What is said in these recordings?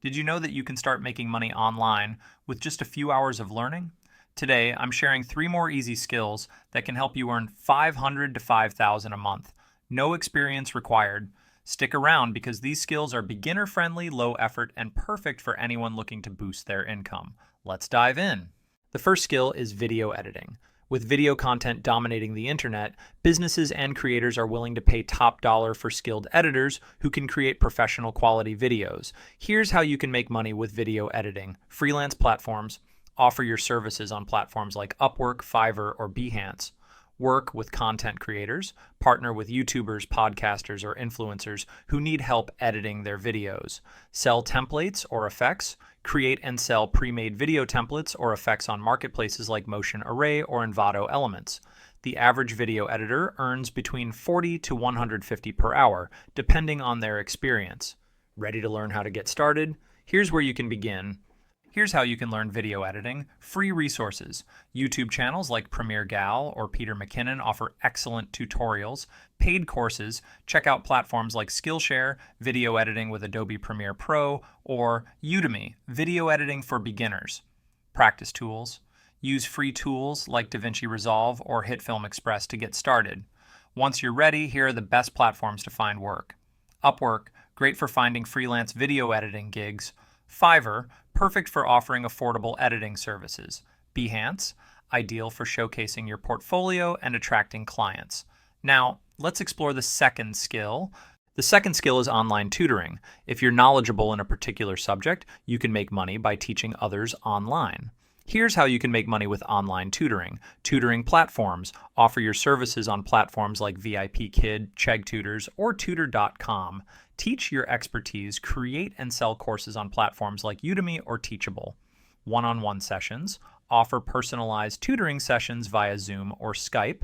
Did you know that you can start making money online with just a few hours of learning? Today, I'm sharing 3 more easy skills that can help you earn $500 to $5,000 a month. No experience required. Stick around because these skills are beginner-friendly, low effort, and perfect for anyone looking to boost their income. Let's dive in. The first skill is video editing. With video content dominating the internet, businesses and creators are willing to pay top dollar for skilled editors who can create professional quality videos. Here's how you can make money with video editing. Freelance platforms. Offer your services on platforms like Upwork, Fiverr, or Behance. Work with content creators. Partner with YouTubers, podcasters, or influencers who need help editing their videos. Sell templates or effects. Create and sell pre-made video templates or effects on marketplaces like Motion Array or Envato Elements. The average video editor earns between $40 to $150 per hour, depending on their experience. Ready to learn how to get started? Here's where you can begin. Here's how you can learn video editing. Free resources. YouTube channels like Premiere Gal or Peter McKinnon offer excellent tutorials. Paid courses. Check out platforms like Skillshare, video editing with Adobe Premiere Pro, or Udemy, video editing for beginners. Practice tools. Use free tools like DaVinci Resolve or HitFilm Express to get started. Once you're ready, here are the best platforms to find work. Upwork, great for finding freelance video editing gigs. Fiverr, perfect for offering affordable editing services. Behance, ideal for showcasing your portfolio and attracting clients. Now, let's explore the second skill. The second skill is online tutoring. If you're knowledgeable in a particular subject, you can make money by teaching others online. Here's how you can make money with online tutoring. Tutoring platforms. Offer your services on platforms like VIPKid, Chegg Tutors, or Tutor.com. Teach your expertise, create and sell courses on platforms like Udemy or Teachable. One-on-one sessions. Offer personalized tutoring sessions via Zoom or Skype.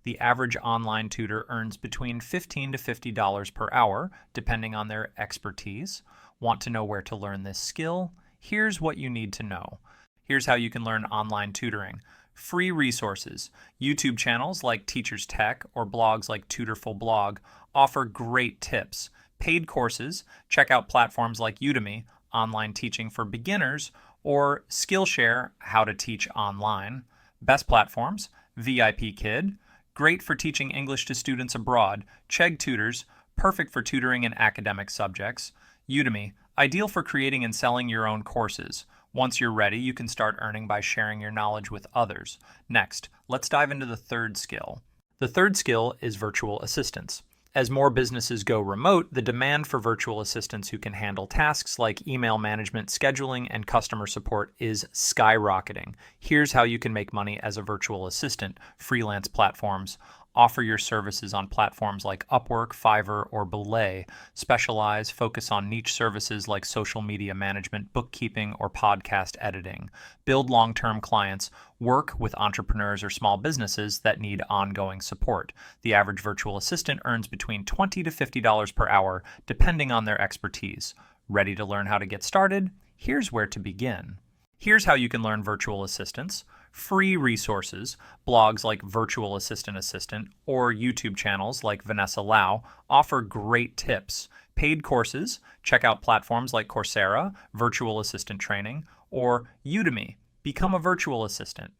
The average online tutor earns between $15 to $50 per hour, depending on their expertise. Want to know where to learn this skill? Here's what you need to know. Here's how you can learn online tutoring. Free resources. YouTube channels like Teachers Tech or blogs like Tutorful Blog offer great tips. Paid courses. Check out platforms like Udemy, online teaching for beginners, or Skillshare, how to teach online. Best platforms. VIPKid, great for teaching English to students abroad. Chegg Tutors, perfect for tutoring in academic subjects. Udemy, ideal for creating and selling your own courses. Once you're ready, you can start earning by sharing your knowledge with others. Next, let's dive into the third skill. The third skill is virtual assistants. As more businesses go remote, the demand for virtual assistants who can handle tasks like email management, scheduling, and customer support is skyrocketing. Here's how you can make money as a virtual assistant. Freelance platforms. Offer your services on platforms like Upwork, Fiverr, or Belay. Specialize, focus on niche services like social media management, bookkeeping, or podcast editing. Build long-term clients. Work with entrepreneurs or small businesses that need ongoing support. The average virtual assistant earns between $20 to $50 per hour, depending on their expertise. Ready to learn how to get started? Here's where to begin. Here's how you can learn virtual assistants. Free resources, blogs like Virtual Assistant, or YouTube channels like Vanessa Lau offer great tips. Paid courses, check out platforms like Coursera, Virtual Assistant Training, or Udemy, become a virtual assistant.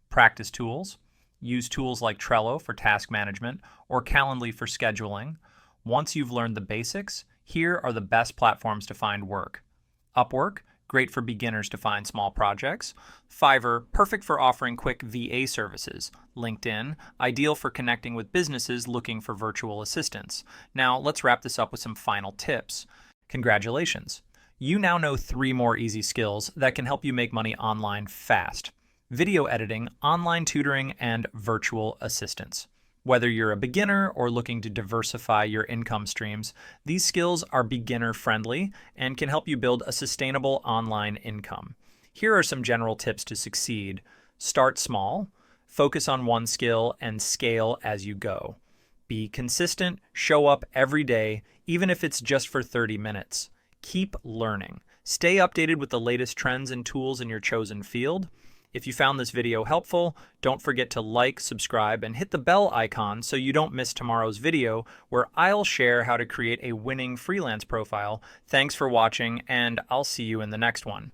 Practice tools, use tools like Trello for task management or Calendly for scheduling. Once you've learned the basics, here are the best platforms to find work. Upwork, great for beginners to find small projects. Fiverr, perfect for offering quick VA services. LinkedIn, ideal for connecting with businesses looking for virtual assistants. Now, let's wrap this up with some final tips. Congratulations. You now know 3 more easy skills that can help you make money online fast. Video editing, online tutoring, and virtual assistants. Whether you're a beginner or looking to diversify your income streams, these skills are beginner-friendly and can help you build a sustainable online income. Here are some general tips to succeed. Start small, focus on one skill, and scale as you go. Be consistent, show up every day, even if it's just for 30 minutes. Keep learning. Stay updated with the latest trends and tools in your chosen field. If you found this video helpful, don't forget to like, subscribe, and hit the bell icon so you don't miss tomorrow's video where I'll share how to create a winning freelance profile. Thanks for watching, and I'll see you in the next one.